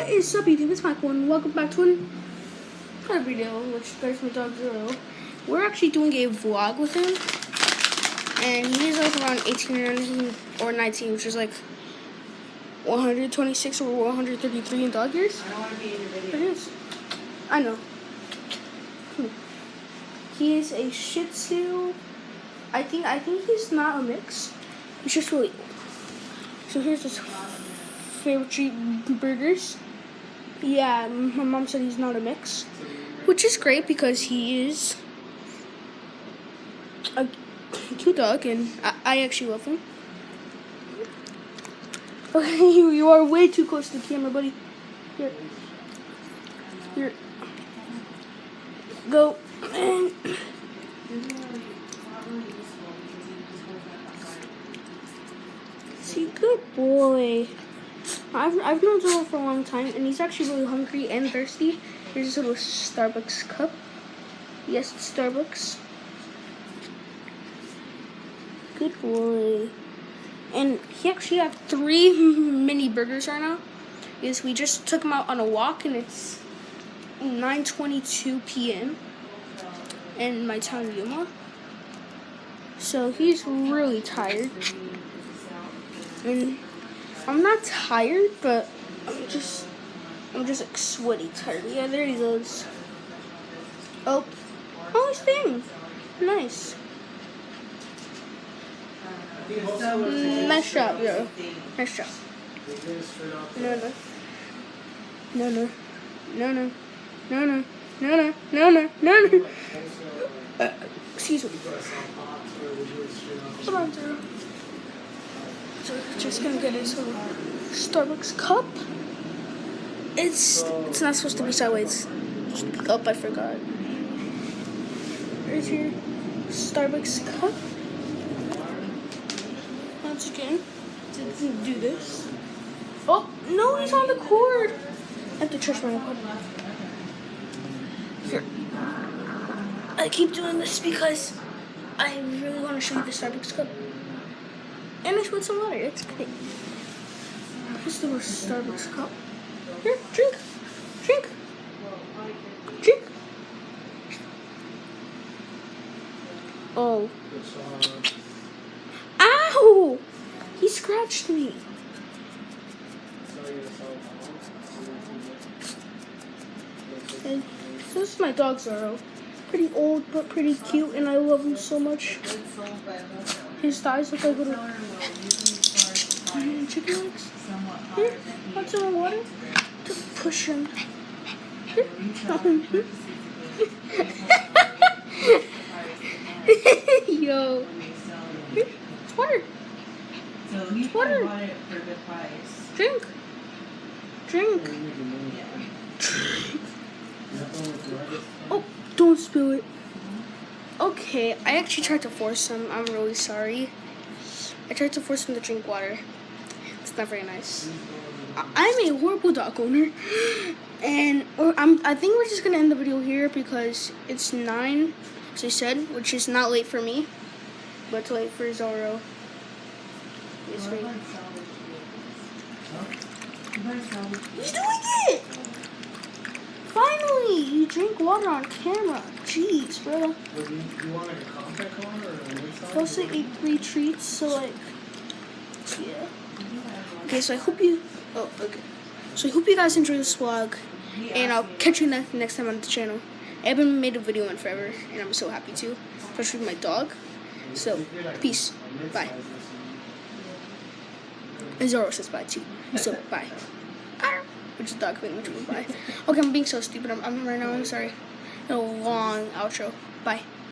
What is up, YouTube? It's Michael, and welcome back to another video, which is my dog Zorro. We're actually doing a vlog with him, and he's like around 18 or 19, which is like 126 or 133 in dog years. I don't want to be in your video. It is. I know. He is a Shih Tzu. I think he's not a mix. He's just really old. So here's his favorite treat, burgers. Yeah, my mom said he's not a mix, which is great because he is a cute dog, and I actually love him. Okay, you are way too close to the camera, buddy. Here. Go. See, good boy. I've known Zorro for a long time, and he's actually really hungry and thirsty. Here's his little Starbucks cup. Yes, it's Starbucks. Good boy. And he actually has 3 mini burgers right now, because we just took him out on a walk, and it's 9:22 p.m. in my town, Yuma. So he's really tired. And I'm not tired, but I'm just like sweaty tired. Yeah, there he goes. Oh, he's staying. Nice. Nice shot, yo. Nice shot. No. Excuse me. Come on, Zorro. So just gonna get his little Starbucks cup. It's not supposed to be sideways. Oh, I forgot. Here's your Starbucks cup. Once again, to do this. Oh no, he's on the cord. I have to trust my iPod. Here. I keep doing this because I really want to show you the Starbucks cup. And I put some water. It's great. Here's the Starbucks cup. Here, drink. Oh. Ow! He scratched me. And this is my dog Zorro. Pretty old, but pretty cute, and I love him so much. His thighs look like little chicken legs. Here, want some water? To push him. Here. Yo. Here, it's water. It's water. Drink. Oh, don't spill it. Okay, I actually tried to force him. I'm really sorry. I tried to force him to drink water. It's not very nice. I'm a horrible dog owner. And I think we're just going to end the video here because it's 9, as I said, which is not late for me, but it's late for Zorro. He's doing it! Finally, you drink water on camera. Jeez, bro. You want like a compact one or a Plus, I ate 3 treats, so like, yeah. Okay, so I hope you. Oh, okay. So I hope you guys enjoy this vlog, and I'll catch you next time on the channel. I haven't made a video in forever, and I'm so happy to, especially with my dog. So, peace. Bye. And Zorro says bye too. So bye. Which is dog thing, which was bye. Okay, I'm being so stupid. I'm right now. I'm sorry. A long outro. Bye.